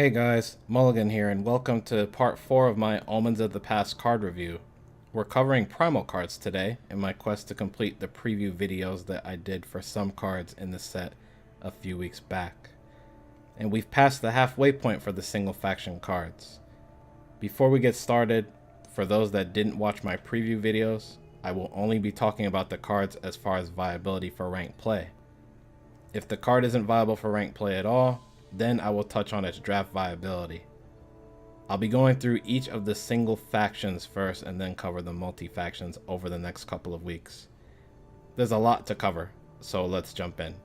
Hey guys, Mulligan here, and welcome to part 4 of my Omens of the Past card review. We're covering Primal cards today in my quest to complete the preview videos that I did for some cards in the set a few weeks back. And we've passed the halfway point for the single faction cards. Before we get started, for those that didn't watch my preview videos, I will only be talking about the cards as far as viability for ranked play. If the card isn't viable for ranked play at all, then I will touch on its draft viability. I'll be going through each of the single factions first and then cover the multi-factions over the next couple of weeks. There's a lot to cover, so let's jump in.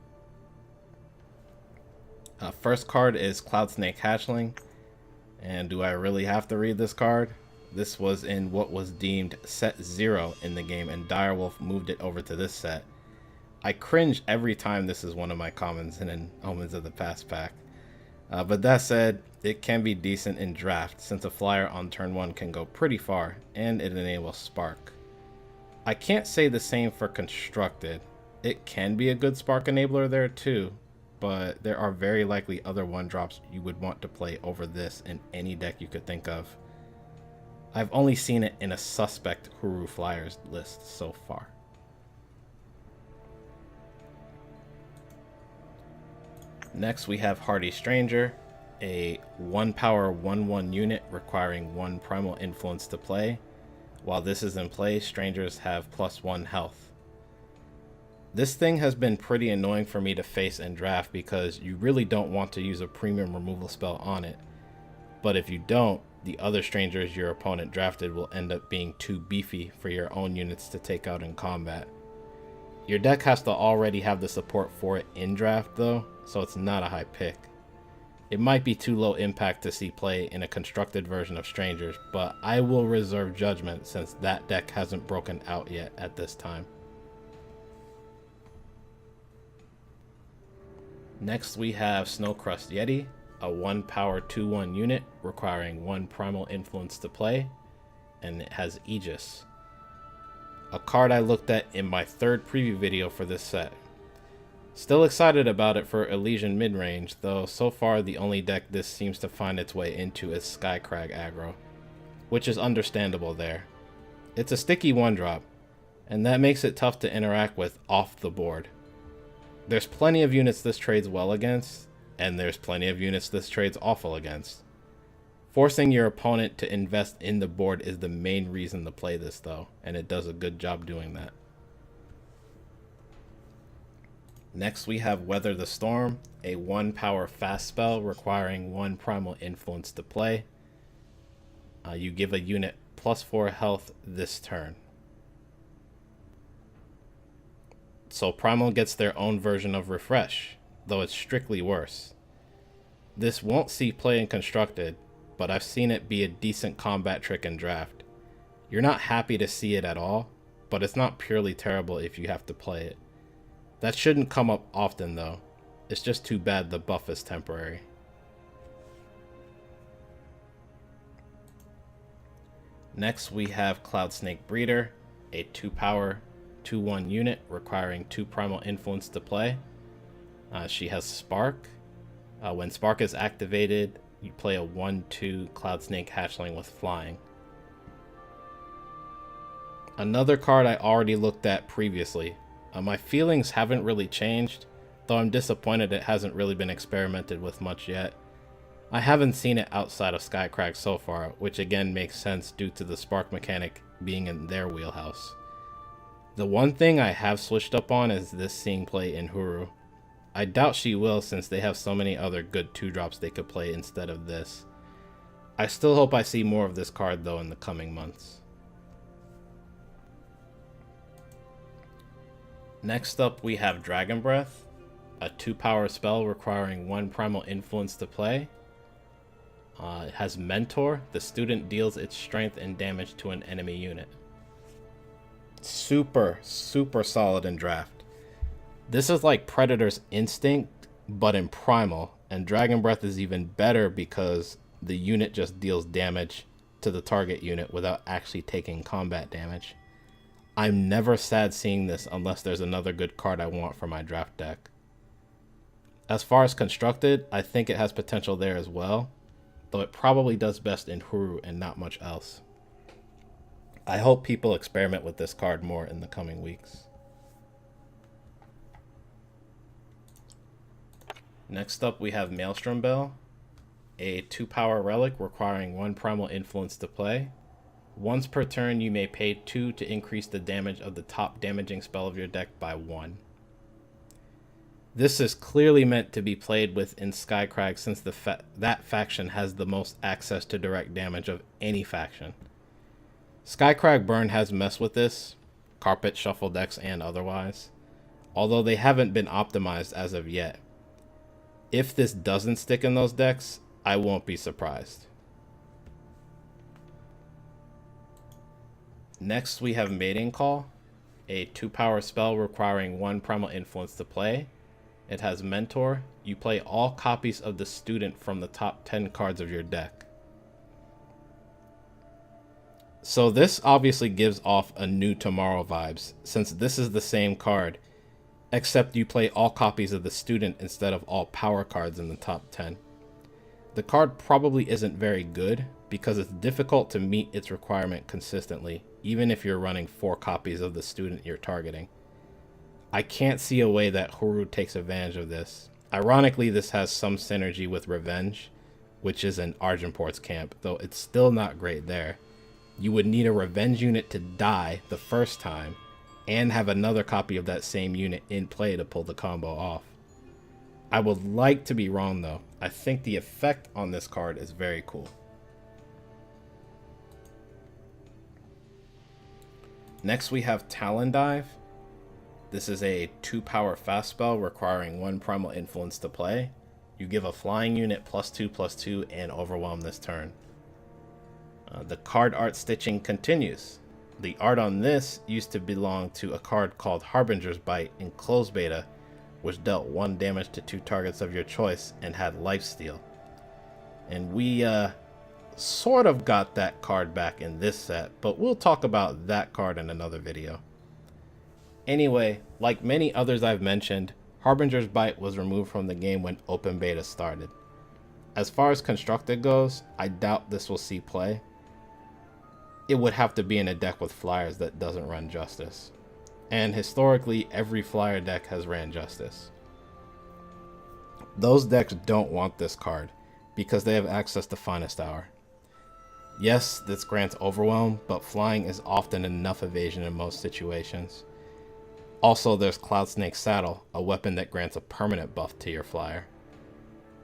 First card is Cloudsnake Hatchling, and do I really have to read this card? This was in what was deemed set 0 in the game, and Direwolf moved it over to this set. I cringe every time this is one of my commons in an Omens of the Past pack. But that said, it can be decent in draft since a flyer on turn 1 can go pretty far and it enables spark. I can't say the same for constructed. It can be a good spark enabler there too, but there are very likely other 1-drops you would want to play over this in any deck you could think of. I've only seen it in a suspect Huru flyers list so far. Next we have Harta Stranger, a 1-power 1/1 unit requiring 1 primal influence to play. While this is in play, strangers have +1 health. This thing has been pretty annoying for me to face in draft because you really don't want to use a premium removal spell on it. But if you don't, the other strangers your opponent drafted will end up being too beefy for your own units to take out in combat. Your deck has to already have the support for it in draft though, so it's not a high pick. It might be too low impact to see play in a constructed version of Strangers, but I will reserve judgment since that deck hasn't broken out yet at this time. Next we have Snowcrust Yeti, a 1-power 2/1 unit requiring 1 primal influence to play, and it has Aegis. A card I looked at in my 3rd preview video for this set. Still excited about it for Elysian midrange, though so far the only deck this seems to find its way into is Skycrag aggro, which is understandable there. It's a sticky 1-drop, and that makes it tough to interact with off the board. There's plenty of units this trades well against, and there's plenty of units this trades awful against. Forcing your opponent to invest in the board is the main reason to play this though, and it does a good job doing that. Next we have Weather the Storm, a 1-power fast spell requiring 1 primal influence to play. You give a unit +4 health this turn. So Primal gets their own version of Refresh, though it's strictly worse. This won't see play in constructed, but I've seen it be a decent combat trick in draft. You're not happy to see it at all, but it's not purely terrible if you have to play it. That shouldn't come up often though. It's just too bad the buff is temporary. Next we have Cloudsnake Breeder, a 2-power 2/1 unit requiring 2 primal influence to play. She has Spark. When Spark is activated, you play a 1/2 Cloudsnake Hatchling with flying. Another card I already looked at previously. My feelings haven't really changed, though I'm disappointed it hasn't really been experimented with much yet. I haven't seen it outside of Skycrag so far, which again makes sense due to the spark mechanic being in their wheelhouse. The one thing I have switched up on is this seeing play in Huru. I doubt she will since they have so many other good 2-drops they could play instead of this. I still hope I see more of this card though in the coming months. Next up we have Dragon Breath, a 2-power spell requiring 1 primal influence to play. It has Mentor. The student deals its strength and damage to an enemy unit. Super solid in draft. This is like Predator's Instinct, but in Primal, and Dragon Breath is even better because the unit just deals damage to the target unit without actually taking combat damage. I'm never sad seeing this unless there's another good card I want for my draft deck. As far as constructed, I think it has potential there as well, though it probably does best in Huru and not much else. I hope people experiment with this card more in the coming weeks. Next up we have Maelstrom Bell, a 2-power relic requiring 1 Primal Influence to play. Once per turn you may pay 2 to increase the damage of the top damaging spell of your deck by 1. This is clearly meant to be played with in Skycrag since that faction has the most access to direct damage of any faction. Skycrag Burn has messed with this, carpet shuffle decks and otherwise, although they haven't been optimized as of yet. If this doesn't stick in those decks, I won't be surprised. Next we have Matingcall, a 2-power spell requiring 1 Primal Influence to play. It has Mentor. You play all copies of the Student from the top 10 cards of your deck. So this obviously gives off a New Tomorrow vibes, since this is the same card, except you play all copies of the Student instead of all power cards in the top 10. The card probably isn't very good, because it's difficult to meet its requirement consistently, even if you're running 4 copies of the Student you're targeting. I can't see a way that Huru takes advantage of this. Ironically, this has some synergy with Revenge, which is in Argenport's camp, though it's still not great there. You would need a Revenge unit to die the first time, and have another copy of that same unit in play to pull the combo off. I would like to be wrong though. I think the effect on this card is very cool. Next we have Talon Dive. This is a 2-power fast spell requiring 1 Primal Influence to play. You give a flying unit +2/+2 and overwhelm this turn. The card art stitching continues. The art on this used to belong to a card called Harbinger's Bite in closed beta, which dealt 1 damage to 2 targets of your choice and had lifesteal. And we sort of got that card back in this set, but we'll talk about that card in another video. Anyway, like many others I've mentioned, Harbinger's Bite was removed from the game when open beta started. As far as constructed goes, I doubt this will see play. It would have to be in a deck with flyers that doesn't run Justice. And historically, every flyer deck has ran Justice. Those decks don't want this card, because they have access to Finest Hour. Yes, this grants Overwhelm, but flying is often enough evasion in most situations. Also, there's Cloudsnake Saddle, a weapon that grants a permanent buff to your flyer.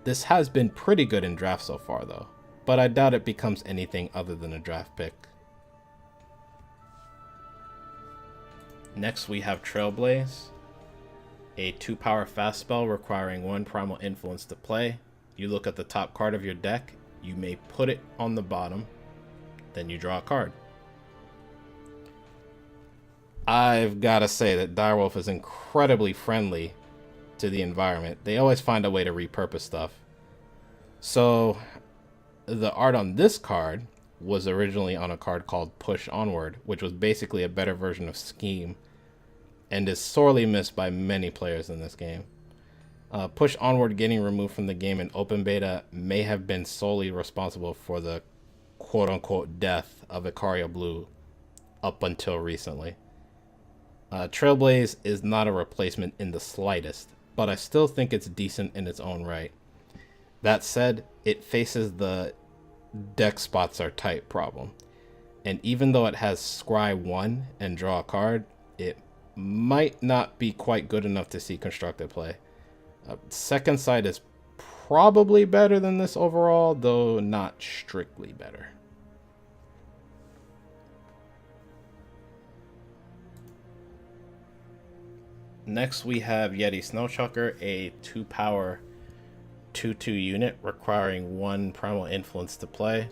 This has been pretty good in draft so far though, but I doubt it becomes anything other than a draft pick. Next we have Trailblaze, a 2-power fast spell requiring 1 Primal Influence to play. You look at the top card of your deck, you may put it on the bottom, then you draw a card. I've got to say that Direwolf is incredibly friendly to the environment. They always find a way to repurpose stuff. So the art on this card was originally on a card called Push Onward, which was basically a better version of Scheme, and is sorely missed by many players in this game. Push Onward getting removed from the game in open beta may have been solely responsible for the quote-unquote death of Icaria Blue up until recently. Trailblaze is not a replacement in the slightest, but I still think it's decent in its own right. That said, it faces the deck spots are tight problem, and even though it has scry 1 and draw a card, it might not be quite good enough to see constructed play. Second Sight is probably better than this overall, though not strictly better. Next we have Yeti Snowchucker, a 2-power 2/2 unit requiring 1 Primal Influence to play.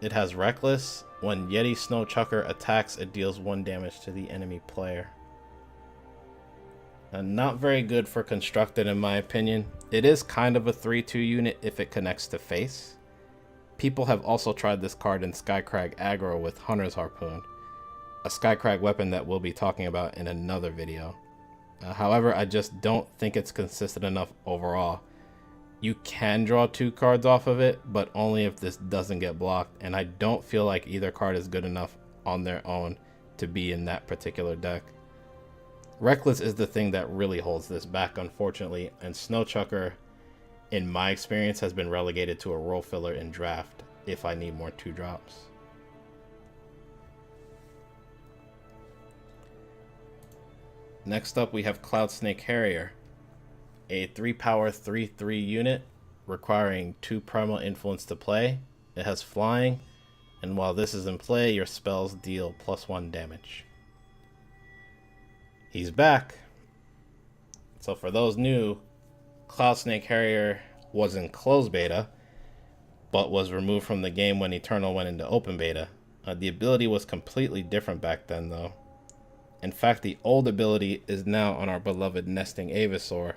It has Reckless. When Yeti Snowchucker attacks, it deals 1 damage to the enemy player. Not very good for constructed in my opinion. It is kind of a 3/2 unit if it connects to face. People have also tried this card in Skycrag aggro with Hunter's Harpoon, a Skycrag weapon that we'll be talking about in another video. However, I just don't think it's consistent enough overall. You can draw 2 cards off of it, but only if this doesn't get blocked, and I don't feel like either card is good enough on their own to be in that particular deck. Reckless is the thing that really holds this back, unfortunately, and Snowchucker, in my experience, has been relegated to a role filler in draft if I need more 2-drops. Next up, we have Cloudsnake Carrier, a 3-power 3/3 unit requiring 2 Primal Influence to play. It has flying, and while this is in play, your spells deal +1 damage. He's back. So for those new, Cloudsnake Carrier was in closed beta, but was removed from the game when Eternal went into open beta. The ability was completely different back then, though. In fact, the old ability is now on our beloved Nesting Avisaur.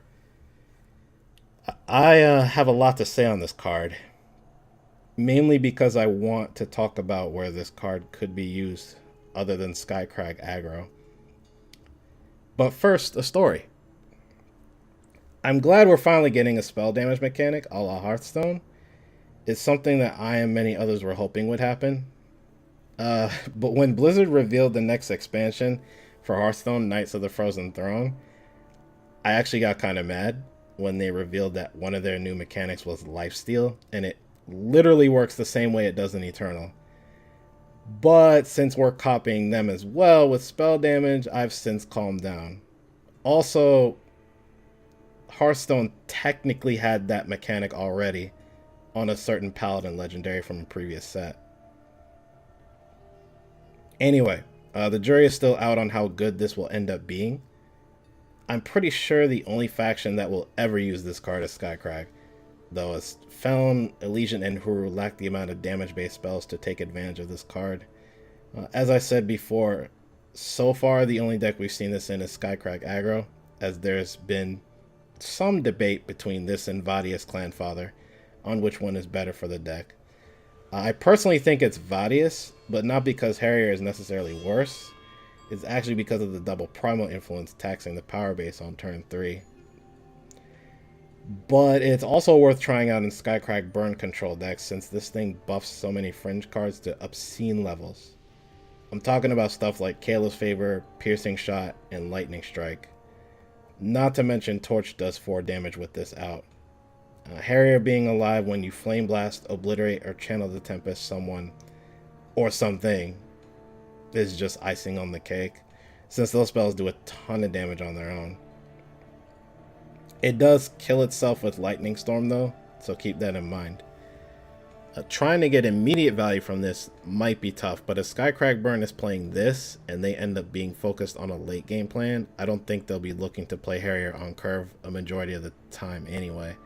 I have a lot to say on this card, mainly because I want to talk about where this card could be used other than Skycrag aggro. But first, a story. I'm glad we're finally getting a spell damage mechanic a la Hearthstone. It's something that I and many others were hoping would happen. But when Blizzard revealed the next expansion for Hearthstone, Knights of the Frozen Throne, I actually got kind of mad when they revealed that one of their new mechanics was Lifesteal, and it literally works the same way it does in Eternal. But since we're copying them as well with spell damage, I've since calmed down. Also, Hearthstone technically had that mechanic already on a certain Paladin legendary from a previous set. Anyway, the jury is still out on how good this will end up being. I'm pretty sure the only faction that will ever use this card is Skycrag, though as Felon, Elysian, and Huru lack the amount of damage-based spells to take advantage of this card. As I said before, so far the only deck we've seen this in is Skycrag aggro, as there's been some debate between this and Vadius Clanfather on which one is better for the deck. I personally think it's Vadius, but not because Harrier is necessarily worse. It's actually because of the double Primal influence taxing the power base on turn 3. But it's also worth trying out in Skycrag burn control decks, since this thing buffs so many fringe cards to obscene levels. I'm talking about stuff like Kayla's Favor, Piercing Shot, and Lightning Strike. Not to mention Torch does 4 damage with this out. Harrier being alive when you Flame Blast, Obliterate, or Channel the Tempest someone or something is just icing on the cake, since those spells do a ton of damage on their own. It does kill itself with Lightning Storm though, so keep that in mind. Trying to get immediate value from this might be tough, but if Skycrag Burn is playing this and they end up being focused on a late game plan, I don't think they'll be looking to play Harrier on curve a majority of the time anyway.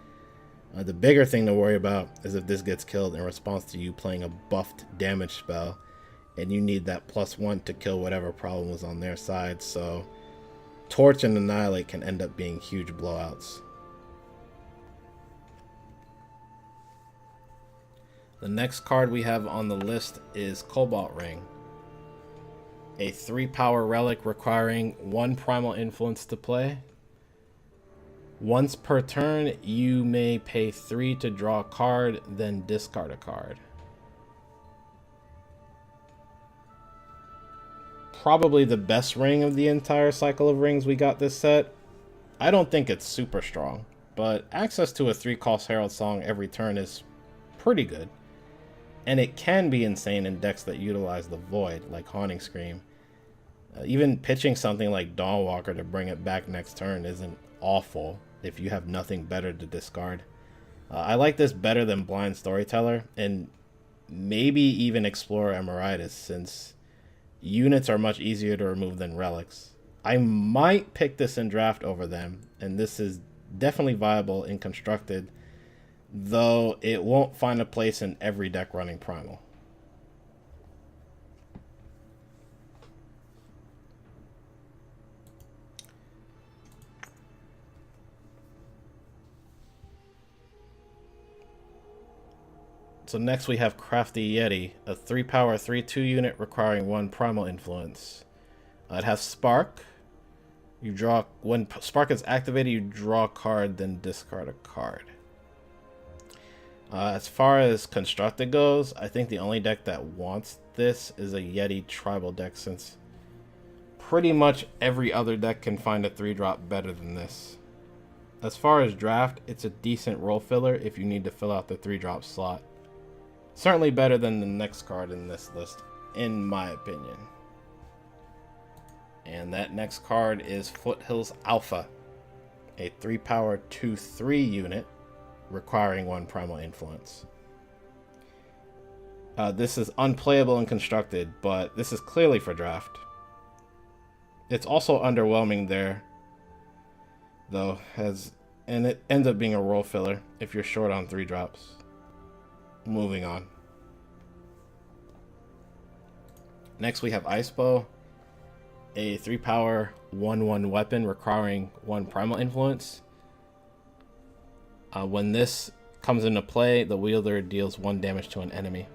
The bigger thing to worry about is if this gets killed in response to you playing a buffed damage spell, and you need that +1 to kill whatever problem was on their side, so Torch and Annihilate can end up being huge blowouts. The next card we have on the list is Cobalt Ring, a 3-power relic requiring 1 Primal Influence to play. Once per turn, you may pay 3 to draw a card, then discard a card. Probably the best ring of the entire cycle of rings we got this set. I don't think it's super strong, but access to a 3-cost Herald Song every turn is pretty good. And it can be insane in decks that utilize the Void, like Haunting Scream. Even pitching something like Dawnwalker to bring it back next turn isn't awful if you have nothing better to discard. I like this better than Blind Storyteller, and maybe even Explorer Emeritus, since units are much easier to remove than relics. I might pick this in draft over them, and this is definitely viable in constructed, though it won't find a place in every deck running Primal. So next we have Crafty Yeti, a 3-power 3/2 unit requiring 1 Primal Influence. It has Spark. You draw, when Spark is activated, you draw a card, then discard a card. As far as constructed goes, I think the only deck that wants this is a Yeti tribal deck, since pretty much every other deck can find a 3-drop better than this. As far as draft, it's a decent role filler if you need to fill out the 3-drop slot. Certainly better than the next card in this list, in my opinion. And that next card is Foothills Alpha, a 3-power 2/3 unit requiring 1 Primal Influence. This is unplayable and constructed, but this is clearly for draft. It's also underwhelming there, though, and it ends up being a role filler if you're short on 3-drops. Moving on. Next we have Icebow, a 3-power 1/1 weapon requiring 1 Primal Influence. When this comes into play, the wielder deals 1 damage to an enemy.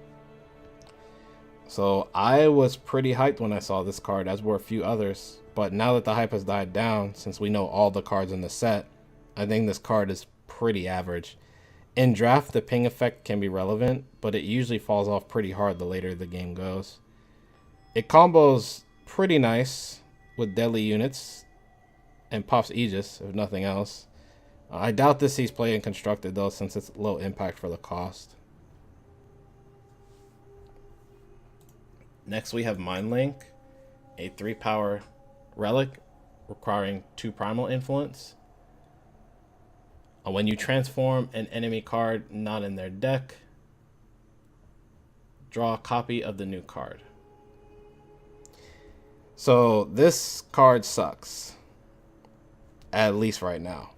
So I was pretty hyped when I saw this card, as were a few others. But now that the hype has died down, since we know all the cards in the set, I think this card is pretty average. In draft, the ping effect can be relevant, but it usually falls off pretty hard the later the game goes. It combos pretty nice with deadly units and pops Aegis, if nothing else. I doubt this sees play in constructed though, since it's low impact for the cost. Next we have Minelink, a 3-power relic requiring 2 Primal Influence. When you transform an enemy card not in their deck, draw a copy of the new card. So this card sucks, at least right now.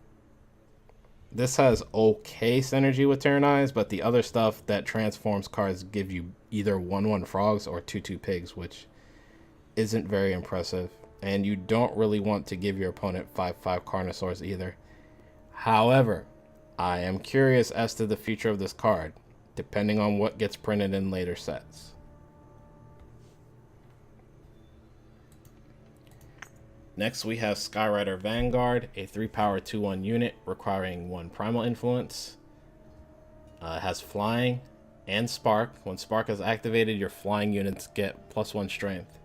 This has okay synergy with Tyranize, but the other stuff that transforms cards give you either 1/1 frogs or 2/2 pigs, which isn't very impressive. And you don't really want to give your opponent 5/5 Carnosaurs either. However, I am curious as to the future of this card, depending on what gets printed in later sets. Next we have Skywriter Vanguard, a 3-power 2/1 unit requiring 1 Primal Influence. It has flying and spark. When spark is activated, your flying units get +1 strength.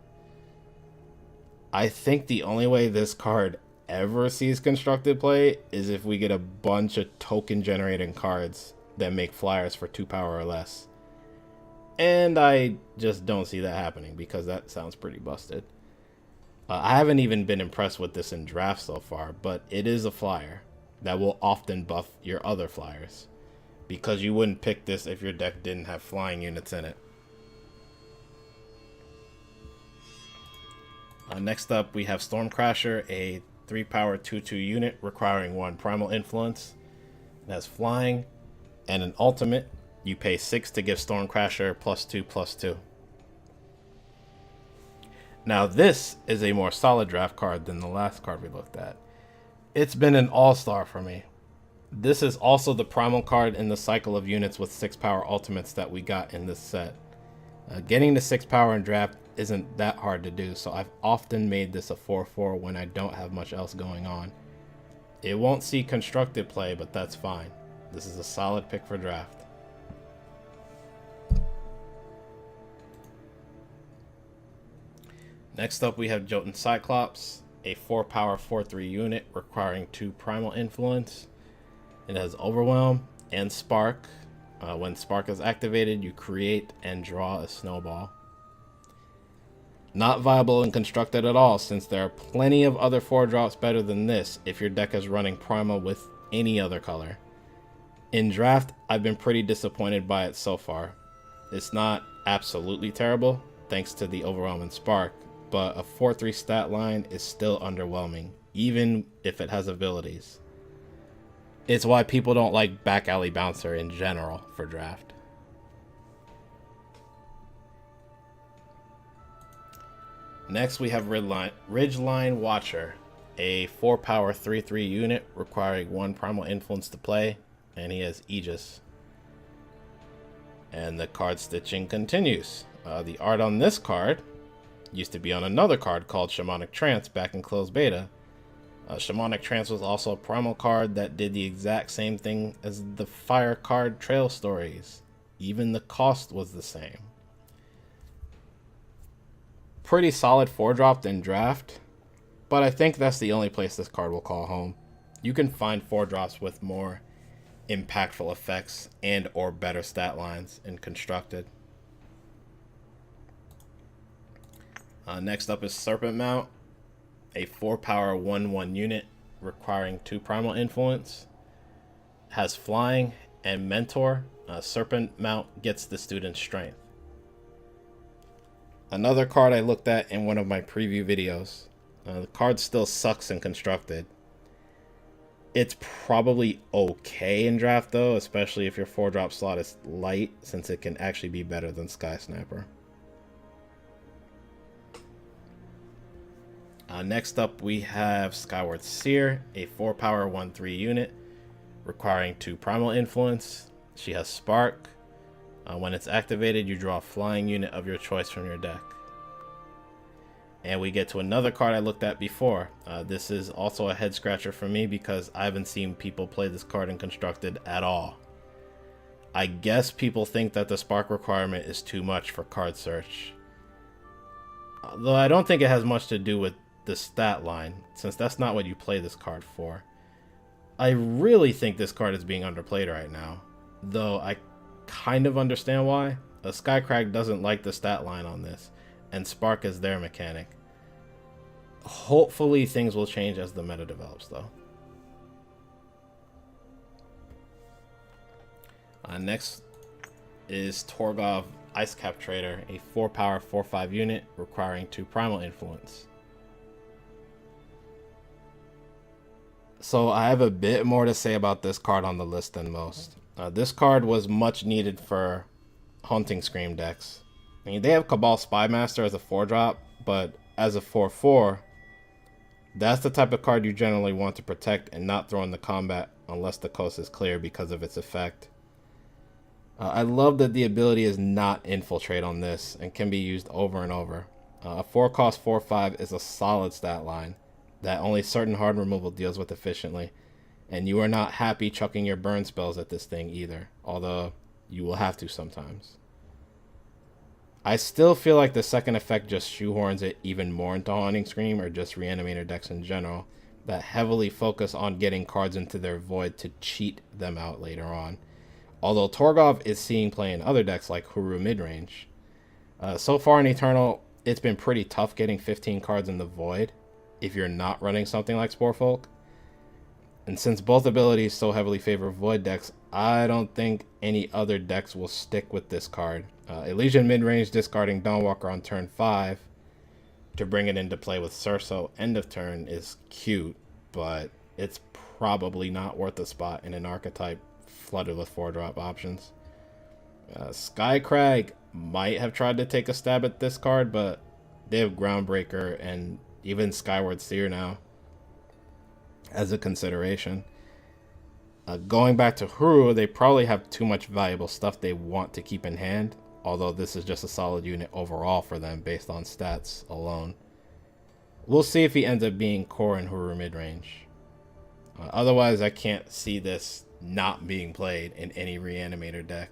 I think the only way this card ever sees constructed play is if we get a bunch of token generating cards that make flyers for 2 power or less. And I just don't see that happening, because that sounds pretty busted. I haven't even been impressed with this in draft so far, but it is a flyer that will often buff your other flyers, because you wouldn't pick this if your deck didn't have flying units in it. Next up we have Stormcrasher, a 3-power 2/2 unit requiring 1 Primal Influence. It has flying and an ultimate. You pay 6 to give Stormcrasher +2/+2. Now this is a more solid draft card than the last card we looked at. It's been an all-star for me. This is also the primal card in the cycle of units with 6-power ultimates that we got in this set. Getting to 6 power in draft isn't that hard to do, so I've often made this a 4/4 when I don't have much else going on. It won't see constructed play, but that's fine. This is a solid pick for draft. Next up we have Jolting Cyclops, a 4-power 4/3 unit requiring 2 Primal Influence. It has Overwhelm and Spark. When Spark is activated, you create and draw a snowball. Not viable and constructed at all, since there are plenty of other 4-drops better than this if your deck is running Primal with any other color. In draft, I've been pretty disappointed by it so far. It's not absolutely terrible, thanks to the Overwhelm and Spark, but a 4/3 stat line is still underwhelming, even if it has abilities. It's why people don't like Back Alley Bouncer in general for draft. Next we have Ridgeline Watcher, a 4-power 3/3 unit requiring 1 Primal Influence to play, and he has Aegis. And the card stitching continues. The art on this card used to be on another card called Shamanic Trance back in closed beta. Shamanic Trance was also a Primal card that did the exact same thing as the Fire card Trail Stories. Even the cost was the same. Pretty solid 4-drop in draft, but I think that's the only place this card will call home. You can find 4-drops with more impactful effects and or better stat lines in Constructed. Next up is Serpent Mount, a 4-power 1/1 unit requiring 2 Primal Influence. Has Flying and Mentor. Serpent Mount gets the student's strength. Another card I looked at in one of my preview videos. The card still sucks in Constructed. It's probably okay in draft though, especially if your 4-drop slot is light, since it can actually be better than Sky Snapper. Next up we have Skyward Sphere, a 4-power 1/3 unit requiring 2 Primal Influence. She has Spark. When it's activated, you draw a flying unit of your choice from your deck. And we get to another card I looked at before. This is also a head scratcher for me because I haven't seen people play this card in Constructed at all. I guess people think that the Spark requirement is too much for card search. Though I don't think it has much to do with the stat line, since that's not what you play this card for. I really think this card is being underplayed right now, though I kind of understand why. Skycrag doesn't like the stat line on this, and Spark is their mechanic. Hopefully things will change as the meta develops though. Next is Torgov Icecap Trader, a 4-power 4/5 unit requiring 2 Primal Influence. So I have a bit more to say about this card on the list than most. This card was much needed for Haunting Scream decks. I mean, they have Cabal Spymaster as a 4-drop, but as a 4/4, that's the type of card you generally want to protect and not throw into combat unless the coast is clear because of its effect. I love that the ability is not Infiltrate on this and can be used over and over. A 4-cost 4/5 is a solid stat line that only certain hard removal deals with efficiently, and you are not happy chucking your burn spells at this thing either, although you will have to sometimes. I still feel like the second effect just shoehorns it even more into Haunting Scream or just Reanimator decks in general that heavily focus on getting cards into their void to cheat them out later on. Although Torgov is seeing play in other decks like Huru Midrange. So far in Eternal, it's been pretty tough getting 15 cards in the void if you're not running something like Sporefolk. And since both abilities so heavily favor void decks, I don't think any other decks will stick with this card. Elysian Midrange discarding Dawnwalker on turn 5 to bring it into play with Cerso end of turn is cute, but it's probably not worth a spot in an archetype flooded with 4-drop options. Skycrag might have tried to take a stab at this card, but they have Groundbreaker and even Skyward Sphere now as a consideration. Going back to Huru, they probably have too much valuable stuff they want to keep in hand, although this is just a solid unit overall for them based on stats alone. We'll see if he ends up being core in Huru midrange. Otherwise, I can't see this not being played in any Reanimator deck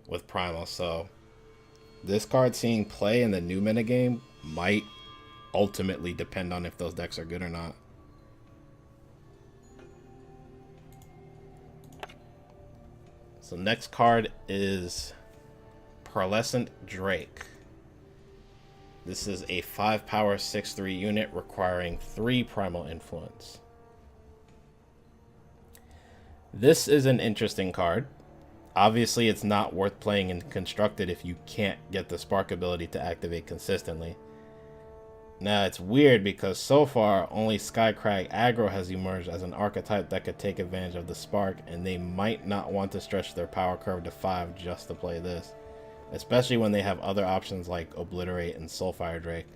with Primal, so this card seeing play in the new metagame might ultimately depend on if those decks are good or not. So next card is Pearlescent Drake. This is a 5-power 6/3 unit requiring 3 Primal Influence. This is an interesting card. Obviously, it's not worth playing in Constructed if you can't get the Spark ability to activate consistently. Now, it's weird because so far, only Skycrag aggro has emerged as an archetype that could take advantage of the Spark, and they might not want to stretch their power curve to 5 just to play this, especially when they have other options like Obliterate and Soulfire Drake.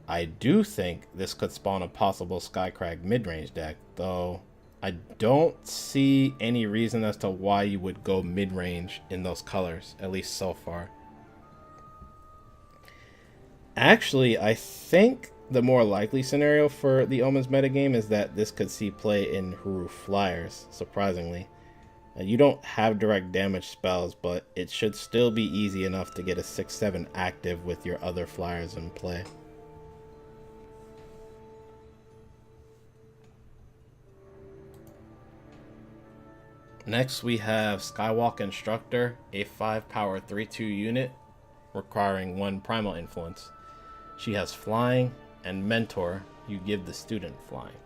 I do think this could spawn a possible Skycrag midrange deck, though I don't see any reason as to why you would go mid-range in those colors, at least so far. Actually, I think the more likely scenario for the Omens metagame is that this could see play in Huru Flyers, surprisingly. You don't have direct damage spells, but it should still be easy enough to get a 6-7 active with your other flyers in play. Next we have Skywalk Constructor, a 5-power 3/2 unit requiring 1 Primal Influence. She has Flying and Mentor. You give the student Flying.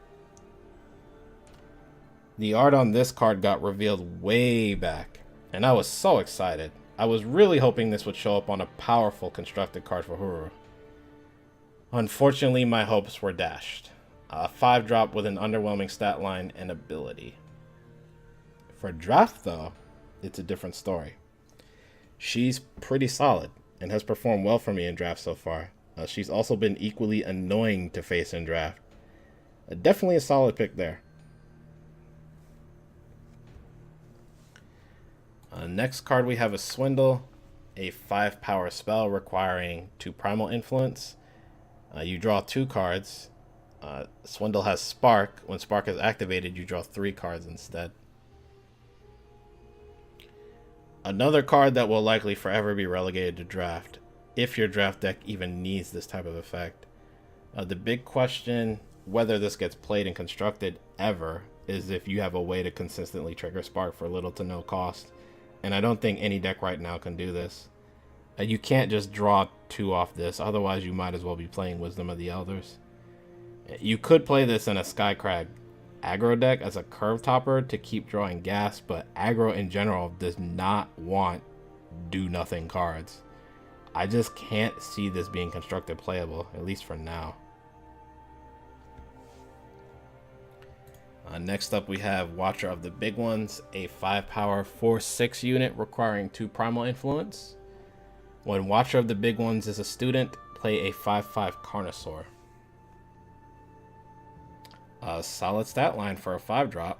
The art on this card got revealed way back, and I was so excited. I was really hoping this would show up on a powerful constructed card for Huru. Unfortunately, my hopes were dashed. A 5-drop with an underwhelming stat line and ability. For draft, though, it's a different story. She's pretty solid and has performed well for me in draft so far. She's also been equally annoying to face in draft. Definitely a solid pick there. Next card we have a Swindle, a 5-power spell requiring 2 Primal Influence. You draw 2 cards. Swindle has Spark. When Spark is activated, you draw 3 cards instead. Another card that will likely forever be relegated to draft, if your draft deck even needs this type of effect. The big question, whether this gets played and constructed ever, is if you have a way to consistently trigger Spark for little to no cost. And I don't think any deck right now can do this. You can't just draw 2 off this, otherwise you might as well be playing Wisdom of the Elders. You could play this in a Skycrag aggro deck as a curve topper to keep drawing gas, but aggro in general does not want do nothing cards. I just can't see this being constructed playable, at least for now. Next up we have Watcher of the Big Ones, a 5-power 4/6 unit requiring 2 Primal Influence. When Watcher of the Big Ones is a student, play a 5/5 Carnosaur. A solid stat line for a 5-drop.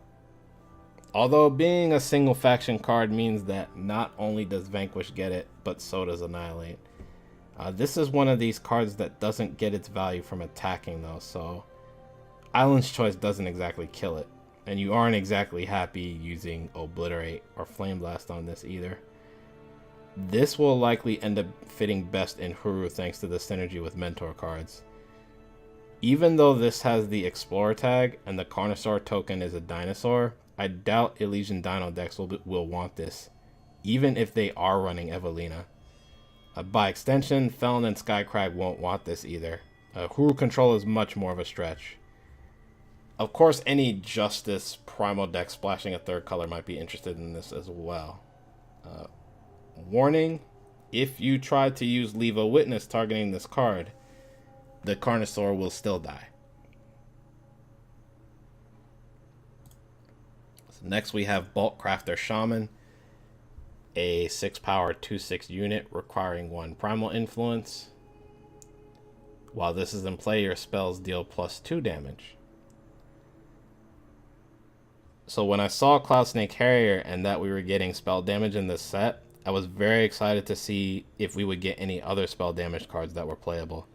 Although being a single faction card means that not only does Vanquish get it, but so does Annihilate. This is one of these cards that doesn't get its value from attacking though, so Island's Choice doesn't exactly kill it, and you aren't exactly happy using Obliterate or Flame Blast on this either. This will likely end up fitting best in Huru thanks to the synergy with Mentor cards. Even though this has the Explorer tag and the Carnosaur token is a dinosaur, I doubt Elysian Dino decks will want this, even if they are running Evelina. By extension, Felon and Skycrag won't want this either. Huru control is much more of a stretch. Of course, any Justice Primal deck splashing a 3rd color might be interested in this as well. Warning, if you try to use Leave a Witness targeting this card, the Carnosaur will still die. So next we have Bolt Crafter Shaman, a 6-power 2/6 unit requiring 1 Primal Influence. While this is in play, your spells deal +2 damage. So when I saw Cloudsnake Carrier and that we were getting spell damage in this set, I was very excited to see if we would get any other spell damage cards that were playable.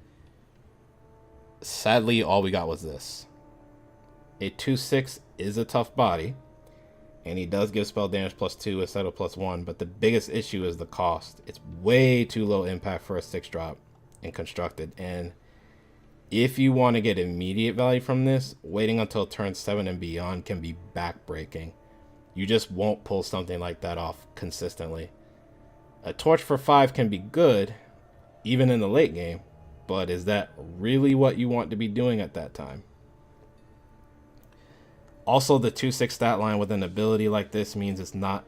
Sadly, all we got was this. A 2/6 is a tough body, and he does give spell damage +2 instead of +1, but the biggest issue is the cost. It's way too low impact for a 6-drop in constructed, and if you want to get immediate value from this, waiting until turn 7 and beyond can be backbreaking. You just won't pull something like that off consistently. A Torch for 5 can be good, even in the late game, but is that really what you want to be doing at that time? Also, the 2/6 stat line with an ability like this means it's not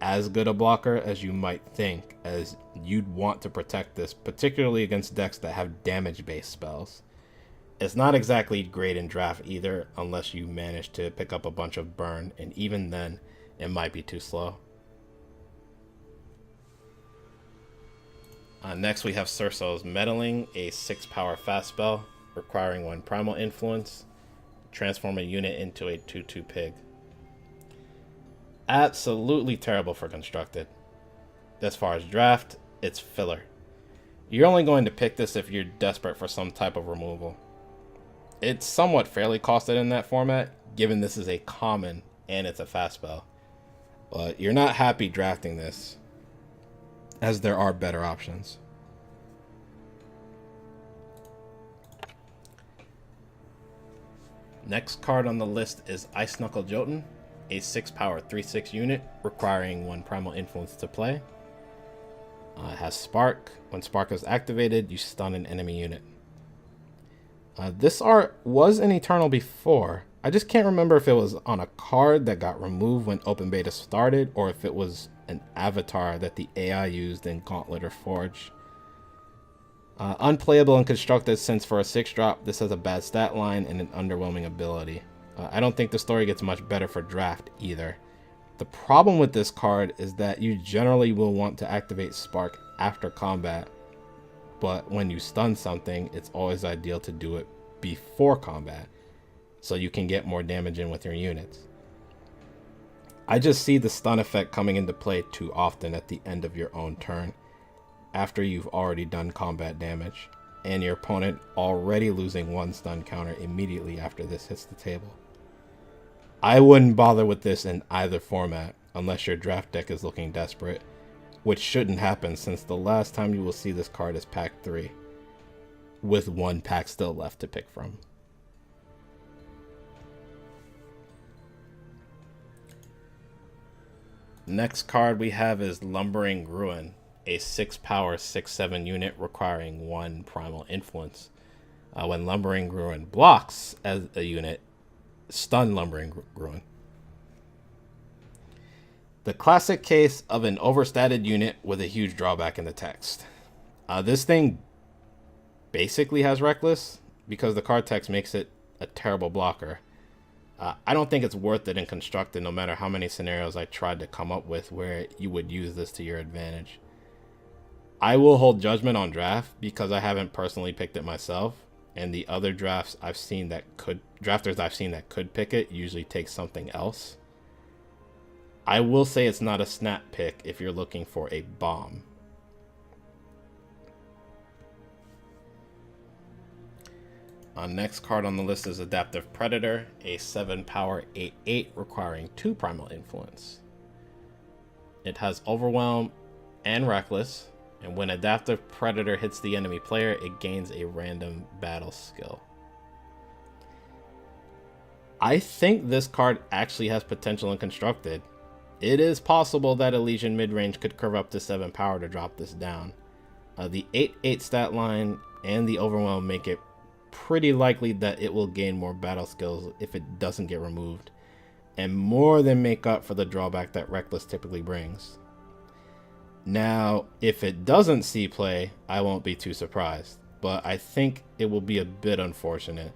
as good a blocker as you might think, as you'd want to protect this, particularly against decks that have damage-based spells. It's not exactly great in draft either, unless you manage to pick up a bunch of burn, and even then, it might be too slow. Next we have Cerso's Meddling, a 6-power fast spell requiring 1 Primal Influence. Transform a unit into a 2/2 pig. Absolutely terrible for constructed. As far as draft, it's filler. You're only going to pick this if you're desperate for some type of removal. It's somewhat fairly costed in that format, given this is a common and it's a fast spell. But you're not happy drafting this, as there are better options. Next card on the list is Knuckle Chilton, a 6-power 3/6 unit requiring 1 Primal Influence to play. It has Spark. When Spark is activated, you stun an enemy unit. This art was in Eternal before. I just can't remember if it was on a card that got removed when Open Beta started, or if it was an avatar that the AI used in Gauntlet or Forge. Unplayable and constructed, since for a 6-drop, this has a bad stat line and an underwhelming ability. I don't think the story gets much better for draft either. The problem with this card is that you generally will want to activate Spark after combat, but when you stun something, it's always ideal to do it before combat, so you can get more damage in with your units. I just see the stun effect coming into play too often at the end of your own turn, after you've already done combat damage, and your opponent already losing 1 stun counter immediately after this hits the table. I wouldn't bother with this in either format, unless your draft deck is looking desperate, which shouldn't happen since the last time you will see this card is pack 3, with 1 pack still left to pick from. Next card we have is Lumbering Ruin, a 6-power 6/7 unit requiring 1 Primal Influence. When Lumbering Ruin blocks as a unit, stun Lumbering Ruin. The classic case of an overstated unit with a huge drawback in the text. This thing basically has Reckless because the card text makes it a terrible blocker. I don't think it's worth it in Constructed, no matter how many scenarios I tried to come up with where you would use this to your advantage. I will hold judgment on draft because I haven't personally picked it myself, and the other drafters I've seen that could pick it usually take something else. I will say it's not a snap pick if you're looking for a bomb. Next card on the list is Adaptive Predator, a 7-power 8/8 requiring 2 Primal Influence. It has Overwhelm and Reckless, and when Adaptive Predator hits the enemy player, it gains a random battle skill. I think this card actually has potential in Constructed. It is possible that Elysian midrange could curve up to 7 power to drop this down. The 8/8 stat line and the Overwhelm make it pretty likely that it will gain more battle skills if it doesn't get removed, and more than make up for the drawback that Reckless typically brings. Now, if it doesn't see play, I won't be too surprised, but I think it will be a bit unfortunate.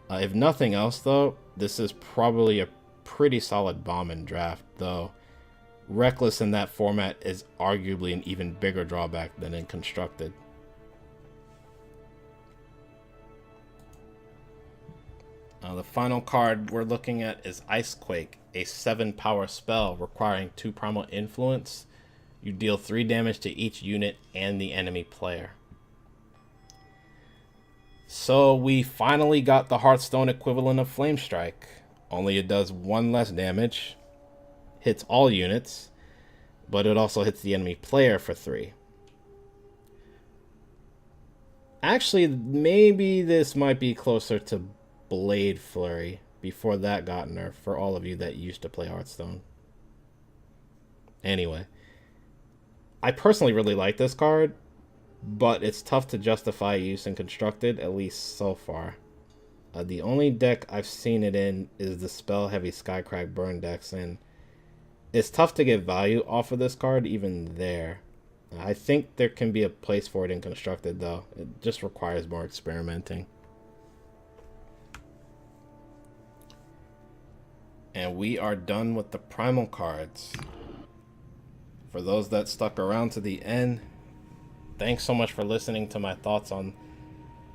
If nothing else though, this is probably a pretty solid bomb in draft, though Reckless in that format is arguably an even bigger drawback than in Constructed. The final card we're looking at is Icequake, a 7-power spell requiring 2 Primal Influence. You deal 3 damage to each unit and the enemy player. So we finally got the Hearthstone equivalent of Flame Strike, only it does 1 less damage, hits all units, but it also hits the enemy player for 3. Actually, maybe this might be closer to Blade Flurry before that got nerfed for all of you that used to play Hearthstone. Anyway, I personally really like this card, but it's tough to justify use in Constructed, at least so far. The only deck I've seen it in is the spell heavy Skycrack burn decks, and it's tough to get value off of this card even there. I think there can be a place for it in Constructed though. It just requires more experimenting. And we are done with the Primal cards. For those that stuck around to the end, thanks so much for listening to my thoughts on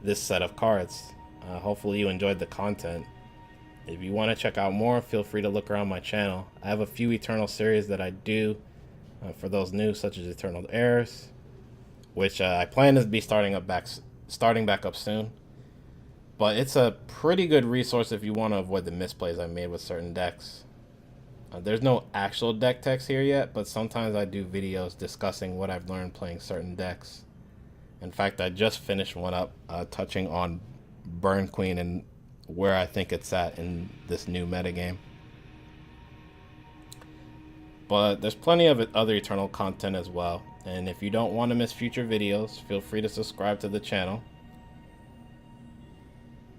this set of cards. Hopefully you enjoyed the content. If you want to check out more, feel free to look around my channel. I have a few Eternal series that I do for those new, such as Eternal Heirs, which I plan to be starting back up soon. But it's a pretty good resource if you want to avoid the misplays I made with certain decks. There's no actual deck text here yet, but sometimes I do videos discussing what I've learned playing certain decks. In fact, I just finished one up touching on Burn Queen and where I think it's at in this new metagame. But there's plenty of other Eternal content as well. And if you don't want to miss future videos, feel free to subscribe to the channel.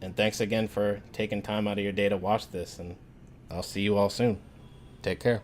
And thanks again for taking time out of your day to watch this, and I'll see you all soon. Take care.